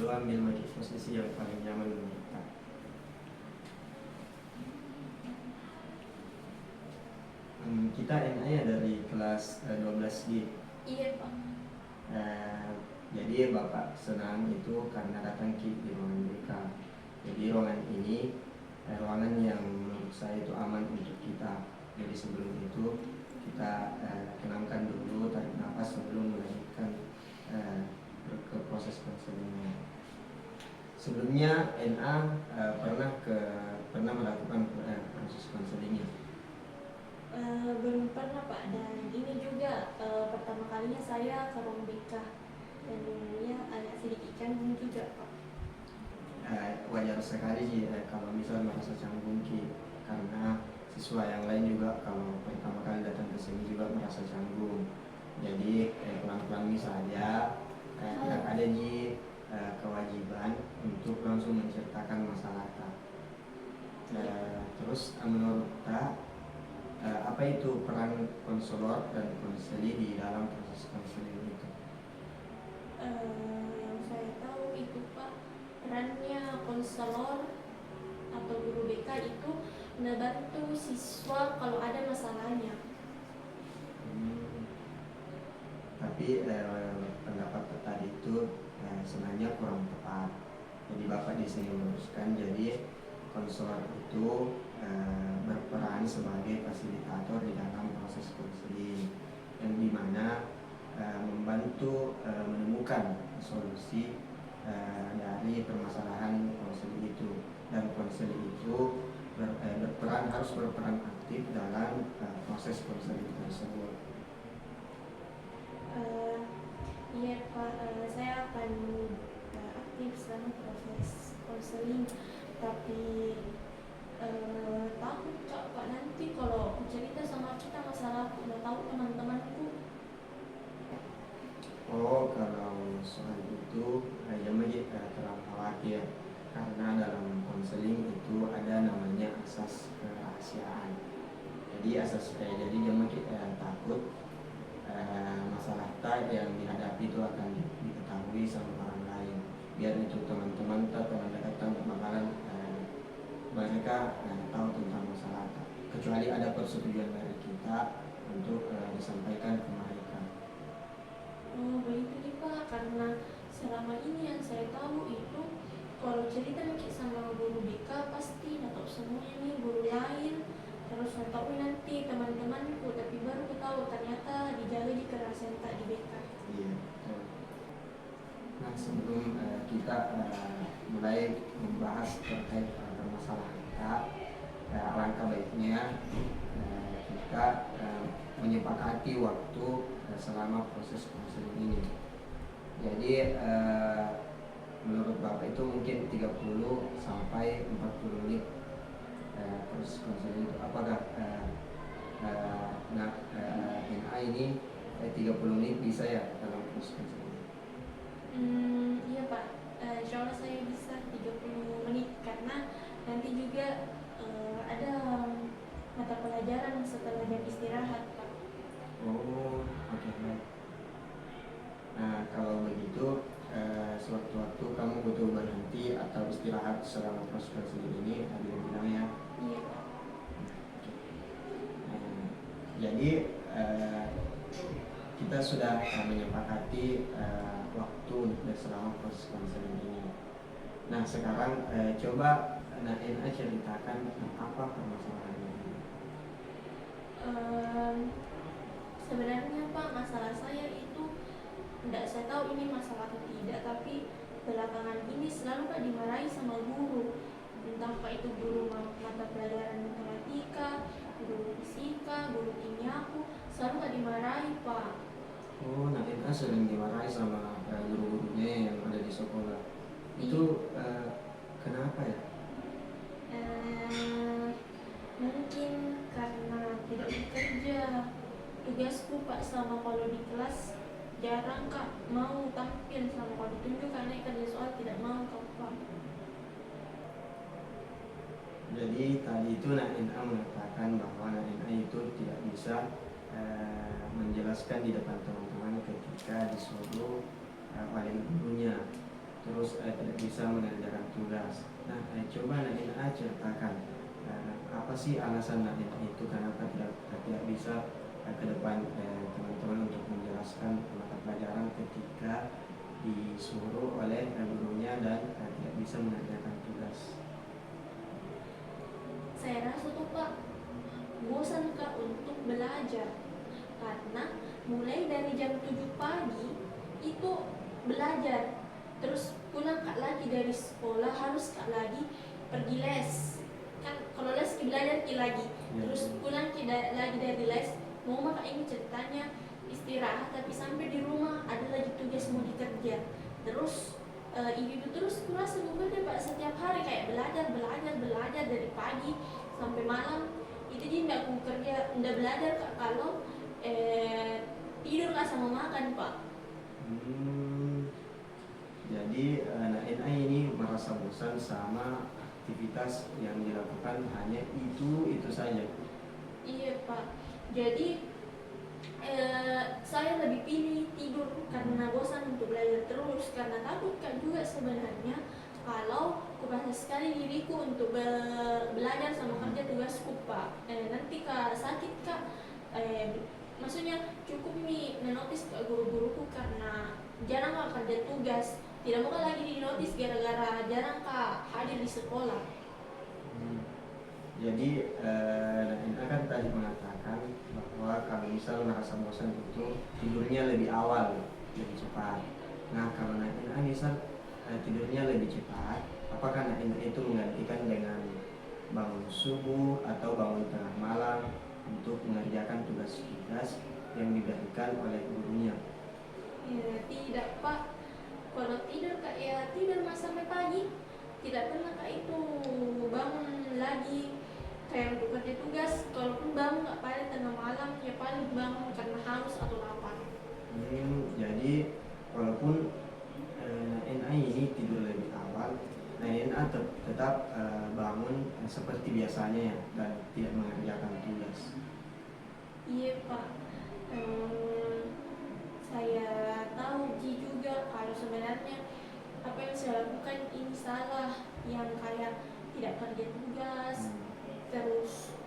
ambil lagi posisi yang paling nyaman menurut kita. Kita NA ya dari kelas 12G. Iya Pak. Jadi Bapak senang itu karena datang di ruangan BK. Jadi ruangan ini ruangan yang menurut saya itu aman untuk kita. Jadi sebelum itu kita tenangkan dulu, tarik nafas sebelum melanjutkan ke proses konselingnya. Sebelumnya NA pernah melakukan proses konselingnya. Belum pernah Pak, dan ini juga pertama kalinya saya ke ruang BK, dan ya agak sedikit canggung juga Pak. Wajar sekali sih kalau misal merasa canggung karena siswa yang lain juga kalau pertama kali datang ke sini juga merasa canggung. Jadi pelan-pelan saja, tidak ada kewajiban untuk langsung menceritakan masalah tak. Terus menurut tak, apa itu peran konselor dan konseli di dalam proses konseling itu? Yang saya tahu itu Pak, perannya konselor atau guru BK itu membantu siswa kalau ada masalahnya. Tapi pendapat tadi itu sebenarnya kurang tepat. Jadi Bapak di sini meluruskan, jadi konselor itu berperan sebagai fasilitator di dalam proses konseling, yang dimana membantu menemukan solusi dari permasalahan konseling itu, dan konseling itu harus berperan aktif dalam proses konseling tersebut. Iya Pak, saya akan aktif selama proses konseling, tapi takut Pak nanti kalau cerita sama kita masalah udah tahu teman-temanku. Oh, kalau soal itu jangan terlalu khawatir, karena dalam konseling itu ada namanya asas kerahasiaan. Jadi jadi jangan takut masalah yang dihadapi itu akan diketahui sama orang lain. Biar itu teman-teman atau teman dekat bakalan mereka tahu tentang masalah tak. Kecuali ada persetujuan dari kita untuk disampaikan ke mereka. Oh begitu nih Pak, karena selama ini yang saya tahu itu kalau cerita sama guru BK pasti tahu semuanya nih guru lain, terus tahu nanti teman-temanku, tapi baru tahu ternyata dijaga di kerahasiaan tak di BK. Iya. Nah, sebelum kita mulai membahas terkait permasalahan kita, alangkah baiknya kita menyepakati waktu selama proses konseling ini. Jadi menurut Bapak itu mungkin 30 sampai 40 menit proses konseling itu. Apakah NA ini 30 menit bisa ya dalam proses konseling? Iya Pak, insya Allah saya bisa 30 menit, karena nanti juga ada mata pelajaran setelah jam istirahat Pak. Oh, oke. Nah, kalau begitu sewaktu-waktu kamu butuh berhenti atau istirahat selama proses konseling ini, bilang ya. Iya Pak. Jadi kita sudah menyepakati waktu selama proses konseling ini. Nah, sekarang coba NA ceritakan apa permasalahannya. Sebenarnya Pak, masalah saya itu tidak saya tahu ini masalah atau tidak, tapi belakangan ini selalu Pak dimarahi sama guru, entah Pak itu guru mata pelajaran matematika, guru fisika, guru kimiaku, selalu Pak dimarahi Pak. Oh, NA sering dimarahi sama guru-gurunya yang ada di sekolah. Itu kenapa ya? Mungkin karena tidak bekerja. Tugasku Pak sama kalau di kelas jarang Kak mau tampil, sama kalau ditunjuk karena kerja soal tidak mau Kak. Jadi tadi itu NA mengatakan bahwa NA itu tidak bisa menjelaskan di depan teman-teman ketika disuruh oleh gurunya. terus tidak bisa mengerjakan tugas. Nah, coba Naina ceritakan apa sih alasan Naina itu kenapa tidak bisa ke depan teman-teman untuk menjelaskan mata pelajaran ketika disuruh oleh gurunya dan tidak bisa mengerjakan tugas. Saya rasa tuh Pak, bosan Kak untuk belajar. Karena mulai dari jam 7 pagi itu belajar. Terus pulang Kak lagi dari sekolah harus Kak lagi pergi les. Kan kalau les Ki belajar Ki lagi. Terus pulang Ki lagi dari les, mau Kak ini ceritanya istirahat tapi sampai di rumah ada lagi tugas mau dikerja. Terus itu terus kurasa bener Pak, setiap hari kayak belajar dari pagi sampai malam. Itu dia nggak aku kerja, nggak belajar Kak kalau tidur Kak sama makan Pak. Jadi Naina ini merasa bosan sama aktivitas yang dilakukan hanya itu saja. Iya Pak, jadi saya lebih pilih tidur karena bosan untuk belajar terus, karena takut Kak juga sebenarnya kalau kupaksa sekali diriku untuk belajar sama kerja tugasku Pak, nanti Kak sakit Kak, maksudnya cukup nih menotis ke guru-guruku karena jarang Kak kerja tugas, tidak mau lagi dinotis gara-gara jarang Kak hadir di sekolah. Jadi Naina kan tadi mengatakan bahwa kalau misal merasa bosan itu tidurnya lebih awal, lebih cepat. Nah, kalau Naina misal tidurnya lebih cepat, apakah Naina itu menggantikan dengan bangun subuh atau bangun tengah malam untuk mengerjakan tugas-tugas yang diberikan oleh gurunya? Ya, tidak Pak, kalau tidur Kak ya tidur mas sampai pagi, tidak pernah Kak itu bangun lagi kayak untuk kerja tugas. Kalaupun bangun Kak paling tengah malam, ya paling bangun karena haus atau lapar. Jadi walaupun Naina ini tidur lebih awal, Naina tetap bangun seperti biasanya ya, dan tidak mengerjakan tugas. Iya Pak, saya tahu juga kalau sebenarnya apa yang saya lakukan ini salah, yang kayak tidak kerja tugas, terus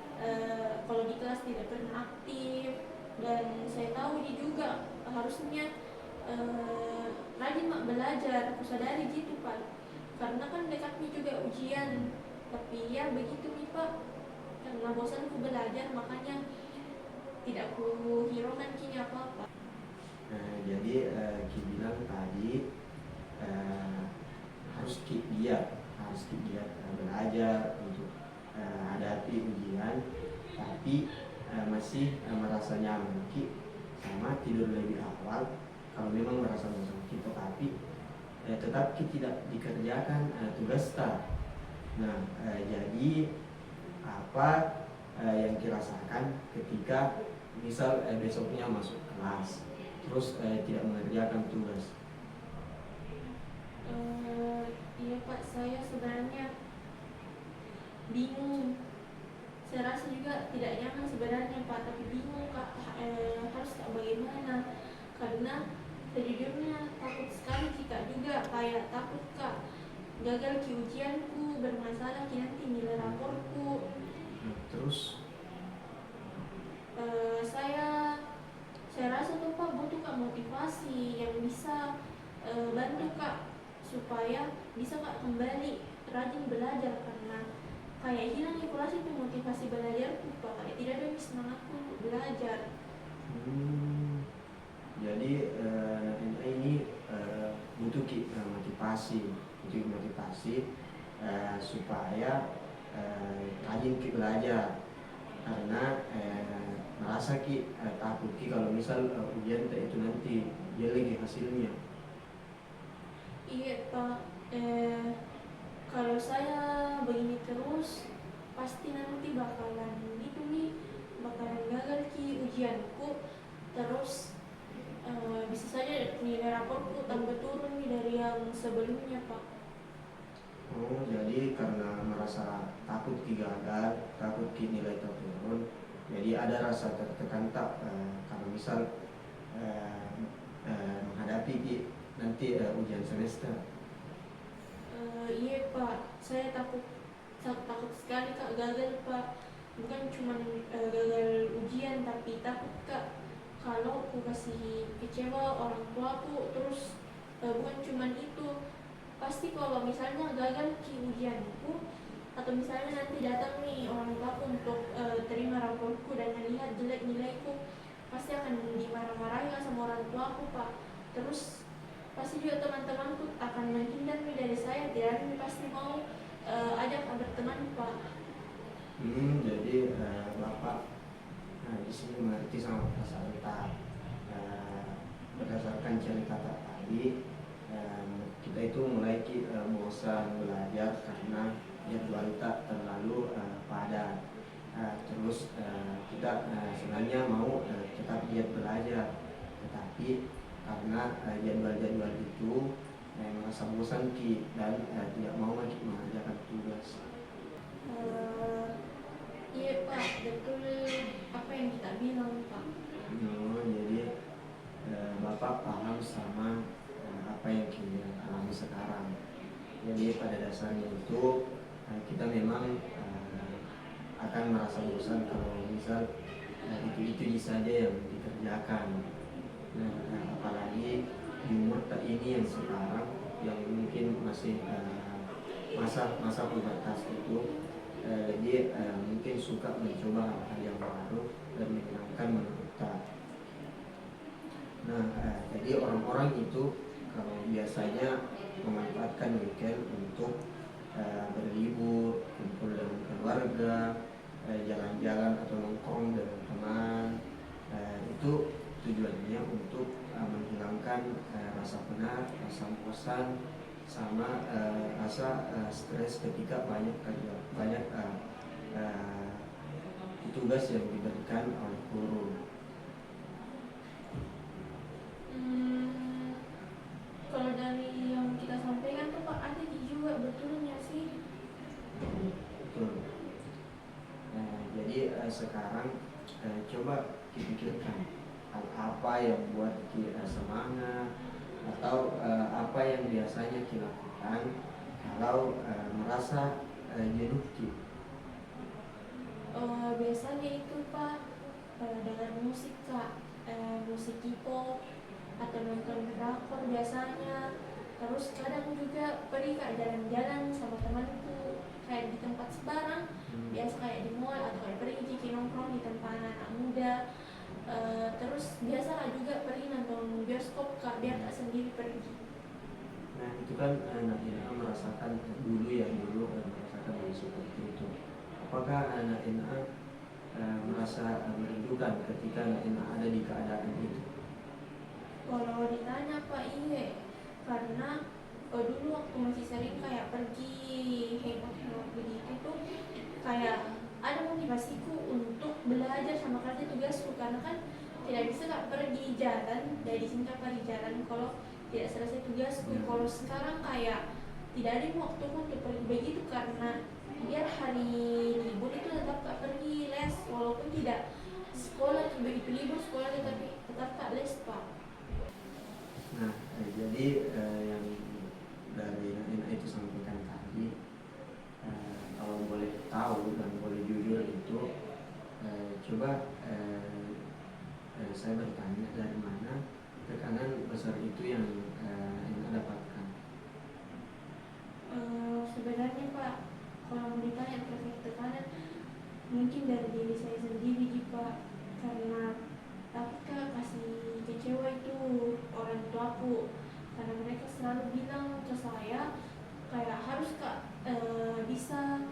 kalau di kelas tidak pernah aktif, dan saya tahu dia juga harusnya rajin mak belajar. Aku sadari gitu Pak, karena kan dekatnya juga ujian, tapi ya begitu nih Pak, karena bosanku belajar makanya tidak ku hiraukan kini apa-apa. Jadi Ki bilang tadi harus giat belajar untuk hadapi ujian, tapi masih merasa nyaman Ki sama tidur lebih awal kalau memang merasa bosan Ki, tetapi tetap Ki tidak dikerjakan tugas tak. Nah, jadi apa yang dirasakan ketika misal besoknya masuk kelas terus tidak mengerjakan tugas? Iya Pak, saya sebenarnya bingung. Saya rasa juga tidak nyaman sebenarnya Pak, tapi bingung Kak, harus Kak bagaimana, karena sejujurnya takut sekali Kak juga, kayak takut Kak gagal ki ujianku, bermasalah ki nanti nilai raporku. Terus saya rasa tuh Pak butuh Kak motivasi yang bisa bantu Kak supaya bisa Kak kembali rajin belajar, karena kayak hilang ikulasi itu motivasi belajarku Pak, kayak tidak ada semangatku untuk belajar. Jadi ini butuh motivasi supaya rajin Ki belajar, karena merasa Ki takut Ki kalau misal ujian itu nanti jelek hasilnya. Iya Pak, kalau saya begini terus pasti nanti bakalan gitu nih, bakalan gagal ki ujianku, terus bisa saja nilai raportku tambah turun nih dari yang sebelumnya Pak. Oh, jadi karena merasa takut Ki gagal, takut Ki nilai turun, jadi ada rasa tertekan tak kalau misal menghadapi Ki nanti ujian semester. Iya Pak, saya takut sekali Kak gagal Pak. Bukan cuma gagal ujian, tapi takut Kak kalau aku kasih kecewa orang tuaku. Terus bukan cuma itu, pasti kalau misalnya gagal di ujianku, atau misalnya nanti datang nih orang tuaku untuk terima raportku dan melihat jelek nilaiku, pasti akan dimarah-marahi lah sama orang tuaku Pak. Terus pasti juga teman-temanku akan menghindar nih dari saya, tidak ada yang pasti mau ajak berteman Pak. Jadi Bapak di sini mengerti sama perasaan tak. Berdasarkan cerita tak tadi, kita itu mulai bosan belajar karena jadwal tak terlalu padat. Terus kita sebenarnya mau tetap giat belajar, tetapi karena jadwal-jadwal itu merasa bosan dan tidak mau lagi mengerjakan tugas. Iya Pak, betul apa yang kita bilang Pak. Jadi Bapak paham sama apa yang kita alami sekarang. Jadi pada dasarnya itu kita memang akan merasa bosan kalau misal itu saja yang dikerjakan. Apalagi di umur ini yang sekarang yang mungkin masih masa pubertas itu, dia mungkin suka mencoba hal-hal yang baru dan menyenangkan menurut kita. Jadi orang-orang itu kalau biasanya memanfaatkan weekend untuk berlibur, kumpul dengan keluarga, jalan-jalan atau nongkrong dengan teman, itu tujuannya untuk menghilangkan rasa penat, rasa bosan, sama rasa stres ketika banyak tugas yang diberikan oleh guru. Kalau dari yang kita sampaikan tuh Pak, ada juga betulnya sih. Betul. Jadi sekarang coba dipikirkan hal apa yang buat kita semangat, atau apa yang biasanya kita lakukan kalau merasa jenuh. Biasanya itu Pak dengan musik Kak, musik K-pop atau nonton drakor biasanya. Terus kadang juga pergi Kak jalan-jalan sama temanku kayak di tempat sebarang, biasa kayak di mall atau kayak pergi nongkrong di tempat anak muda. Terus biasa Kak juga pergi nonton bioskop Kak, biar tak sendiri pergi. Nah itu kan anak merasakan dulu merasakan hal seperti itu. Apakah anak merasa merindukan ketika anak ada di keadaan itu? Kalau ditanya Pak, iya, karena dulu waktu masih sering kayak pergi hangout begitu tuh, kayak ada motivasiku untuk belajar sama kerja tugasku, karena kan tidak bisa Kak pergi jalan dari sini Kak pergi jalan kalau tidak selesai tugasku. Kalau sekarang kayak tidak ada waktu untuk pergi begitu, karena biar hari libur itu tetap Kak pergi les, walaupun tidak sekolah begitu libur sekolah, tetapi tetap Kak les Pak. Nah, jadi yang dari Nina itu sampaikan tadi, kalau boleh tahu dan boleh jujur itu, coba saya bertanya dari mana tekanan besar itu yang Nina dapatkan? Sebenarnya Pak, kalau mau ditanya terkait tekanan, mungkin dari diri saya sendiri Pak, karena takut Kak kasih kecewa itu orang tuaku, karena mereka selalu bilang ke saya kayak harus Kak bisa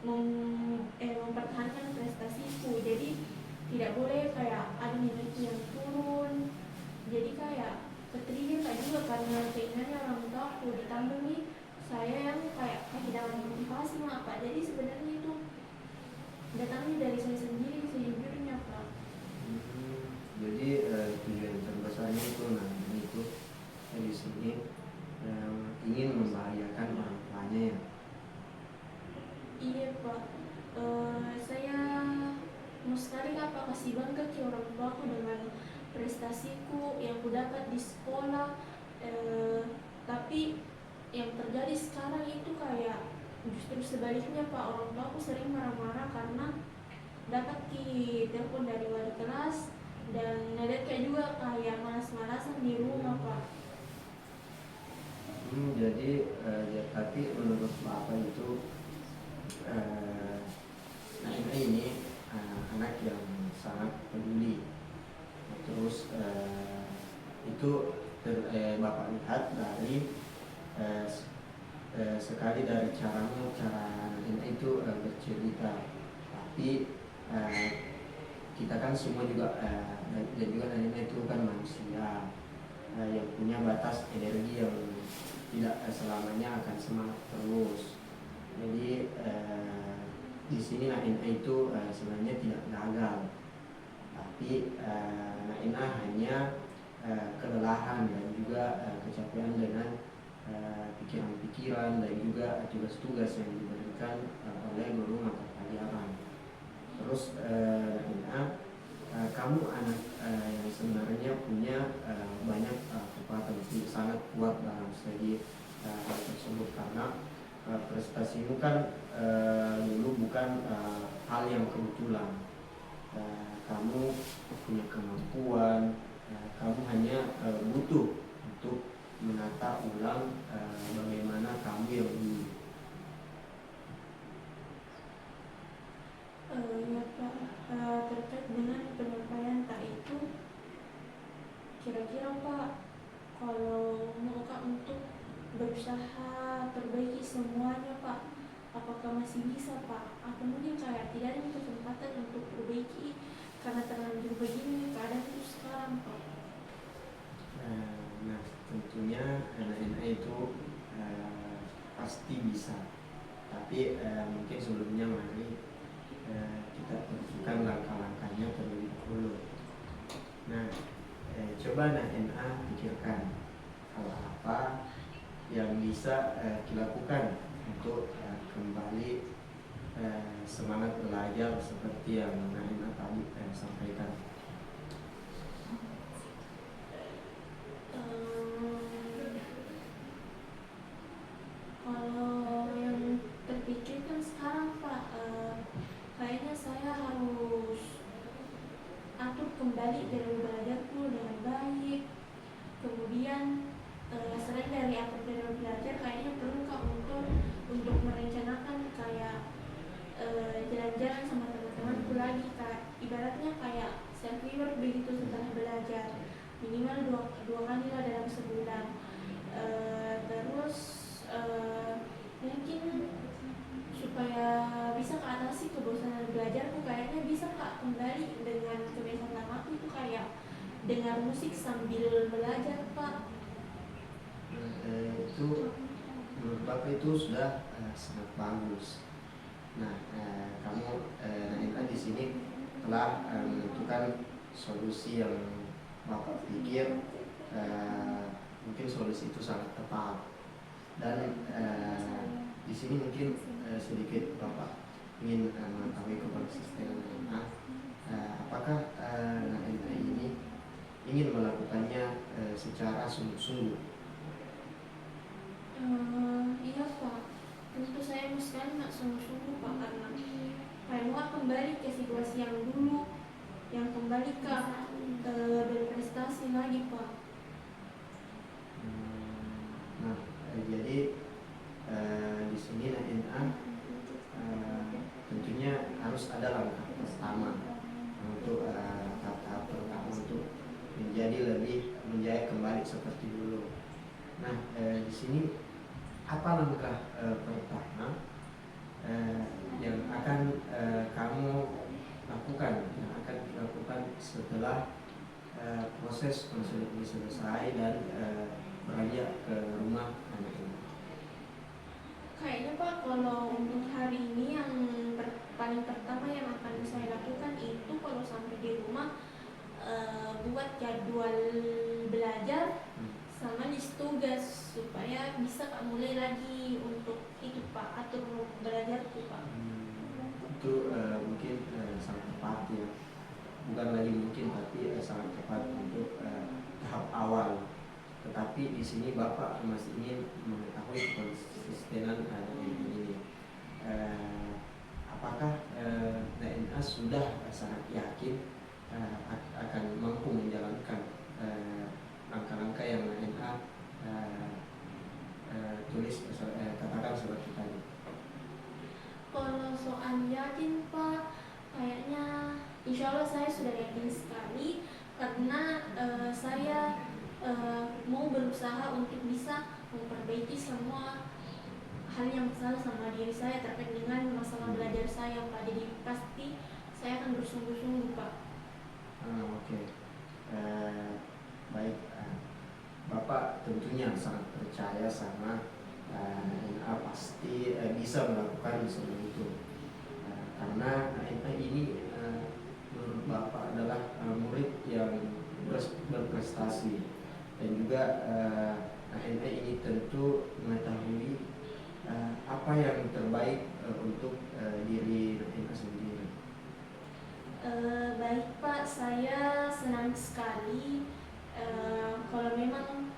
mempertahankan prestasiku, jadi tidak boleh kayak ada nilaiku yang turun. Jadi kayak ketrigger Kak juga karena keinginannya orang tuaku, ditambah nih saya yang kayak kehilangan motivasi Pak. Jadi sebenarnya itu datangnya dari saya sendiri sejujurnya Pak. Jadi tujuan terbesarnya itu di sini ingin membahagiakan orang tuanya ya. Iya Pak, saya mau sekali Pak kasih bangga ke orang tuaku dengan prestasiku yang ku dapat di sekolah. Tapi yang terjadi sekarang itu kayak justru sebaliknya Pak, orang tua aku sering marah-marah karena dapat telepon dari wali kelas dan ada kayak juga kayak malas-malasan di rumah Pak. Jadi ya, tapi menurut Bapak itu Naina ini anak yang sangat peduli. Terus itu Bapak lihat dari sekali dari cara Naina itu bercerita. Tapi kita kan semua juga dan juga Naina itu kan manusia yang punya batas energi yang tidak selamanya akan semangat terus. Jadi di sini Naina itu sebenarnya tidak gagal, tapi Naina hanya kelelahan dan juga kecapean dengan pikiran-pikiran dan juga tugas-tugas yang diberikan oleh guru mata pelajaran. Terus Naina, kamu anak yang sebenarnya punya banyak kekuatan, sangat kuat dalam segi hal tersebut karena prestasimu kan dulu bukan hal yang kebetulan. Kamu punya kemampuan, kamu hanya butuh untuk menata ulang bagaimana kamu yang dulu. Ya Pak, terkait dengan penyampaian tak itu, kira-kira Pak, kalau mau Kak untuk berusaha perbaiki semuanya Pak, apakah masih bisa Pak? Atau mungkin kayak tidak ada kesempatan untuk perbaiki karena terlanjur begini keadaan itu sekarang Pak? Nah, tentunya anak-anak itu pasti bisa, tapi mungkin sebelumnya mari kita tentukan langkah-langkahnya terlebih dahulu. Nah, coba anak-anak pikirkan hal apa yang bisa dilakukan untuk kembali semangat belajar seperti yang anak-anak tadi sampaikan. Kalau yang terpikirkan sekarang Pak, kayaknya saya harus atur kembali dari belajarku dengan baik. Kemudian selain dari atur dari belajar, kayaknya perlu Kak untuk merencanakan kayak jalan-jalan sama teman-temanku lagi Kak. Ibaratnya kayak self reward begitu setelah belajar, minimal dua kali lah dalam sebulan. Terus mungkin supaya bisa keatasi kebosanan belajarku, kayaknya bisa Kak kembali dengan kebiasaan lamaku itu kayak dengar musik sambil belajar Pak. Itu menurut Bapak itu sudah sangat bagus. Nah, kamu Naina di sini telah menentukan solusi yang Bapak pikir mungkin solusi itu sangat tepat. Dan di sini mungkin sedikit Bapak ingin mengetahui konsisten Naina, apakah Naina ini ingin melakukannya secara sungguh-sungguh? Iya Pak, tentu saya sekali nak sungguh-sungguh Pak, karena kayak mau kembali ke situasi yang dulu, yang kembali ke berprestasi lagi Pak. Nah, jadi di sini Naina tentunya harus ada langkah pertama untuk tahap pertama untuk menjadi kembali seperti dulu. Nah, di sini apa langkah pertama yang akan kamu lakukan, yang akan dilakukan setelah proses konseling ini selesai dan beranjak ke rumah anak ini? Kayaknya Pak, kalau untuk hari ini yang paling pertama yang akan saya lakukan itu kalau sampai di rumah buat jadwal belajar sama list tugas supaya bisa Kak mulai lagi untuk itu Pak, atur belajarku Pak. Itu mungkin sangat tepat ya, bukan lagi mungkin tapi sangat tepat untuk tahap awal. tetapi di sini Bapak masih ingin mengetahui konsistenan ini. Apakah DNA sudah sangat yakin akan mampu menjalankan langkah-langkah yang DNA tulis katakan seperti tadi? Kalau soal yakin Pak, kayaknya insya Allah saya sudah yakin sekali karena saya mau berusaha untuk bisa memperbaiki semua hal yang salah sama diri saya terkait dengan masalah belajar saya Pak. Jadi pasti saya akan bersungguh-sungguh Pak. Oke. Baik. Bapak tentunya sangat percaya sama NA pasti bisa melakukan semua itu. Karena NA ini menurut Bapak adalah murid yang berprestasi, dan juga NA ini tentu mengetahui apa yang terbaik untuk diri NA sendiri. Baik Pak, saya senang sekali kalau memang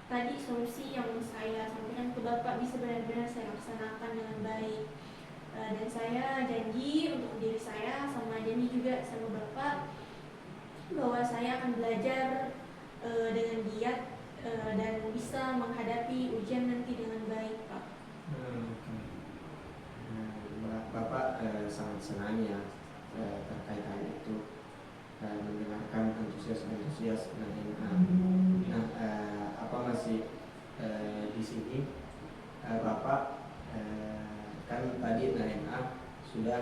tadi solusi yang saya sampaikan ke Bapak bisa benar-benar saya laksanakan dengan baik. Dan saya janji untuk diri saya, sama janji juga sama Bapak bahwa saya akan belajar dengan giat dan bisa menghadapi ujian nanti dengan baik Pak. Bapak sangat senang ya terkait hal itu, mendengarkan antusias NA. Nah, apa masih di sini Bapak kan tadi NA sudah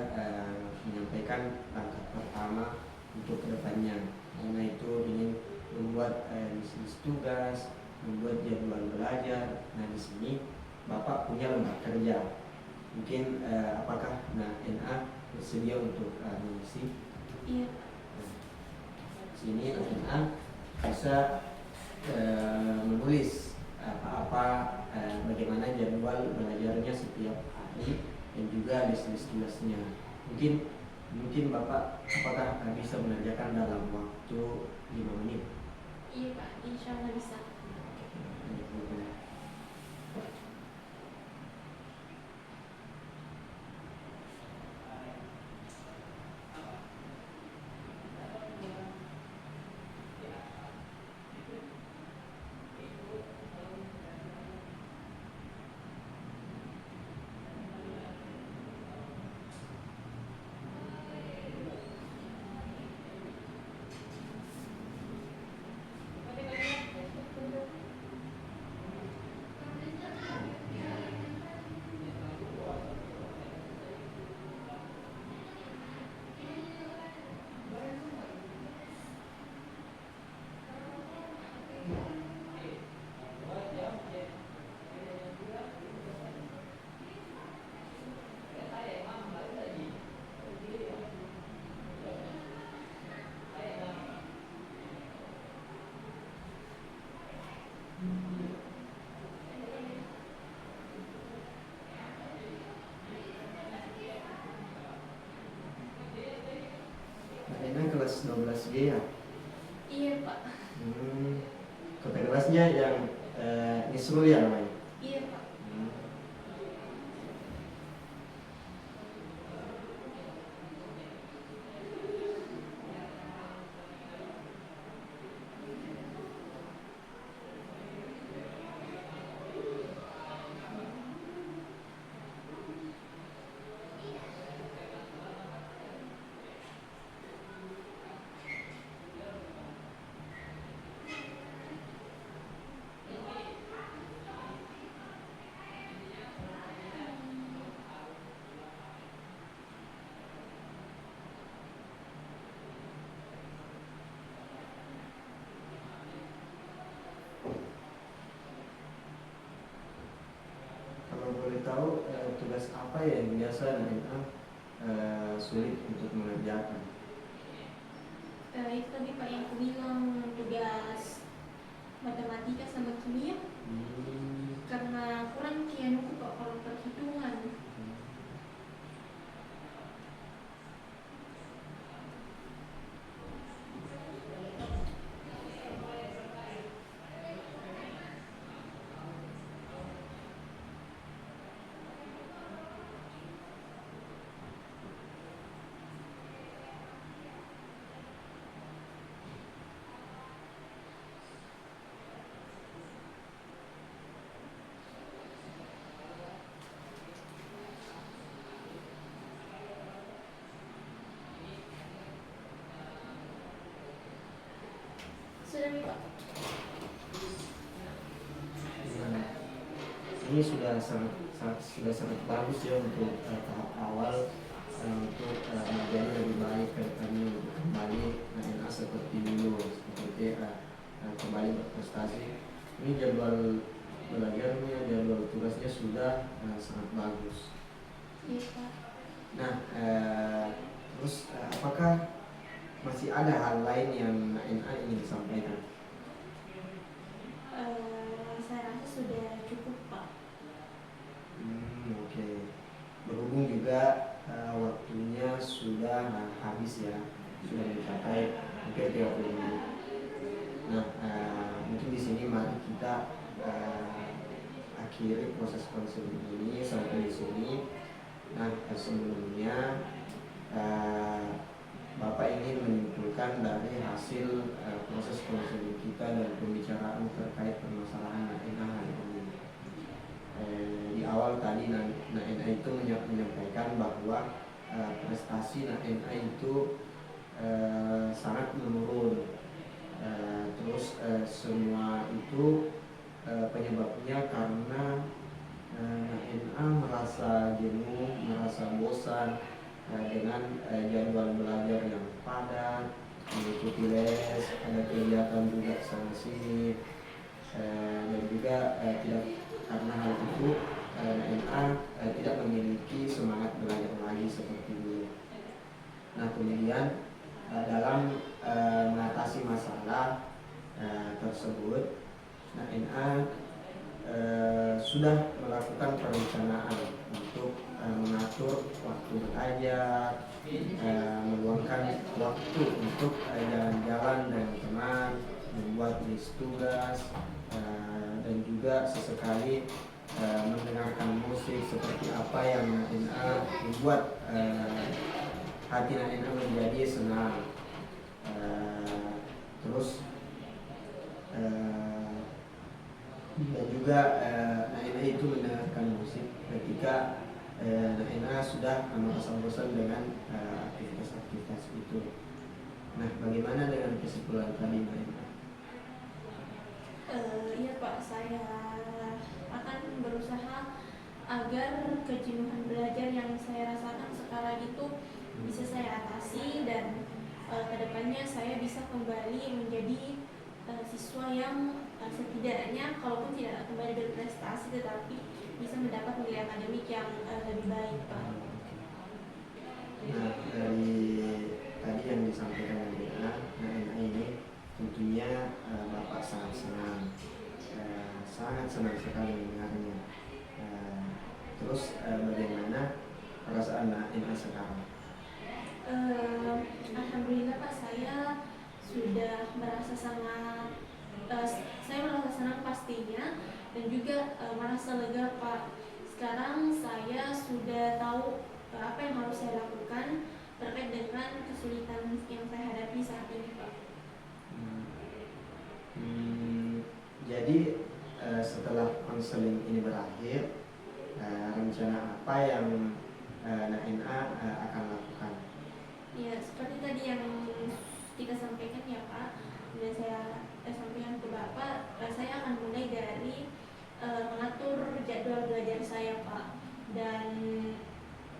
menyampaikan langkah pertama untuk kedepannya, karena itu ingin membuat list tugas, membuat jadwal belajar. Nah, di sini Bapak punya lembar kerja. Mungkin apakah NA bersedia untuk mengisi? Iya. Sini NA bisa menulis apa-apa, bagaimana jadwal belajarnya setiap hari, dan juga list tugasnya. Mungkin Bapak apakah bisa mengerjakan dalam waktu 5 menit? Iya Pak, insya Allah bisa. Kelas 12G ya? Iya Pak. Kota kelasnya yang Nisrul ya namanya? Iya Pak. Tahu tugas apa yang biasa NA sulit untuk mengerjakan? Itu tadi Pak yang aku bilang, tugas matematika sama kimia. Karena kurang kianuku Pak kalau perhitungan. nih Pak? Nah, ini sudah sangat bagus ya untuk tahap awal, untuk menjadi lebih baik ke depannya, untuk kembali NA seperti dulu, seperti kembali berprestasi. Ini jadwal belajarnya, jadwal tugasnya sudah sangat bagus. Iya Pak. Nah, terus apakah masih ada hal lain yang NA ingin disampaikan? Saya rasa sudah cukup Pak. Oke. Berhubung juga waktunya sudah habis ya, sudah mencapai hampir 30 menit. Nah, mungkin di sini mari kita akhiri proses konseling ini sampai di sini. Nah, sebelumnya Bapak ingin menyimpulkan dari hasil proses konseling kita dan pembicaraan terkait permasalahan NA hari ini. Di awal tadi NA itu menyampaikan bahwa prestasi NA itu sangat menurun. Terus semua itu penyebabnya karena NA merasa jenuh, merasa bosan dengan jadwal belajar yang padat, mengikuti les, ada kegiatan juga sana sini, dan juga tidak, karena hal itu NA tidak memiliki semangat belajar lagi seperti dulu. Nah, kemudian dalam mengatasi masalah tersebut, NA sudah melakukan perencanaan untuk mengatur waktu belajar, meluangkan waktu untuk jalan-jalan dengan teman, membuat list tugas, dan juga sesekali mendengarkan musik seperti apa yang NA membuat hati NA menjadi senang. Terus dan juga NA itu mendengarkan musik ketika NA sudah merasa bosan dengan aktivitas-aktivitas itu. Nah, bagaimana dengan kesimpulan tadi, Mbak NA? Iya Pak, saya akan berusaha agar kejenuhan belajar yang saya rasakan sekarang itu bisa saya atasi, dan kedepannya saya bisa kembali menjadi siswa yang setidaknya kalaupun tidak kembali berprestasi tetapi bisa mendapat nilai akademik yang lebih baik Pak. Nah, dari tadi yang disampaikan oleh NA ini tentunya Bapak sangat senang, sangat senang sekali mendengarnya. Terus bagaimana perasaan NA sekarang? Alhamdulillah Pak, saya sudah merasa sangat saya merasa senang pastinya, dan juga merasa lega Pak. Sekarang saya sudah tahu apa yang harus saya lakukan terkait dengan kesulitan yang saya hadapi saat ini Pak. Jadi setelah konseling ini berakhir, rencana apa yang NA akan lakukan? Ya, seperti tadi yang kita sampaikan ya Pak, dan saya sampaikan ke Bapak, saya akan mulai dari mengatur jadwal belajar saya Pak, dan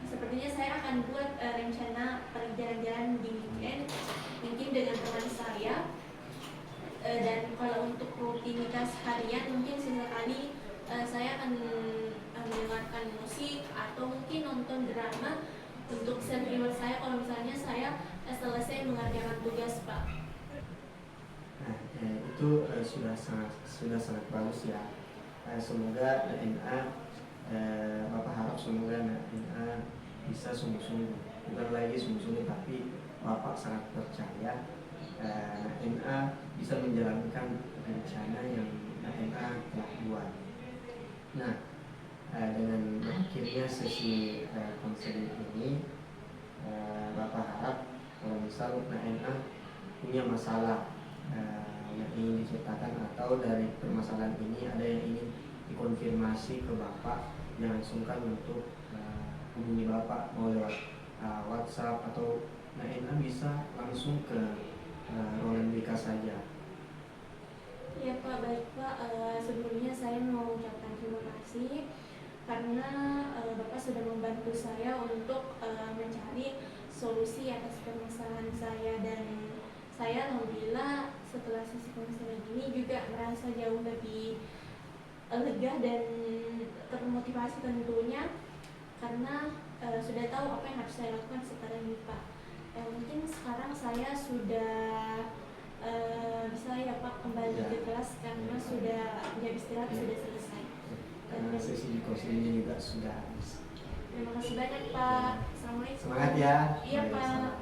sepertinya saya akan buat rencana pergi jalan-jalan di weekend mungkin dengan teman saya, dan kalau untuk rutinitas harian mungkin sesekali saya akan mendengarkan musik atau mungkin nonton drama untuk self reward saya kalau misalnya saya selesai mengerjakan tugas Pak. Nah, itu sudah sangat bagus ya. Semoga NA, Bapak harap semoga NA bisa sungguh-sungguh, bukan lagi sungguh-sungguh tapi Bapak sangat percaya NA bisa menjalankan rencana yang NA telah buat. Nah, dengan berakhirnya sesi konseling ini, Bapak harap kalau misal NA punya masalah yang ingin diceritakan atau dari permasalahan ini ada yang ingin dikonfirmasi ke Bapak, jangan sungkan untuk hubungi Bapak mau lewat WhatsApp atau NA bisa langsung ke ruangan BK saja. Iya Pak, baik Pak. Sebelumnya saya mau ucapkan terima kasih karena Bapak sudah membantu saya untuk mencari solusi atas permasalahan saya, dan saya alhamdulillah setelah sesi konseling ini juga merasa jauh lebih lega dan termotivasi tentunya, karena sudah tahu apa yang harus saya lakukan sekarang ini Pak. Mungkin sekarang saya sudah bisa ya Pak kembali Ya. ke kelas karena sudah jam istirahat sudah selesai. Karena sesi konselingnya juga sudah habis. Terima kasih banyak Pak. Assalamualaikum. Semangat ya. Iya Pak. Waalaikumsalam.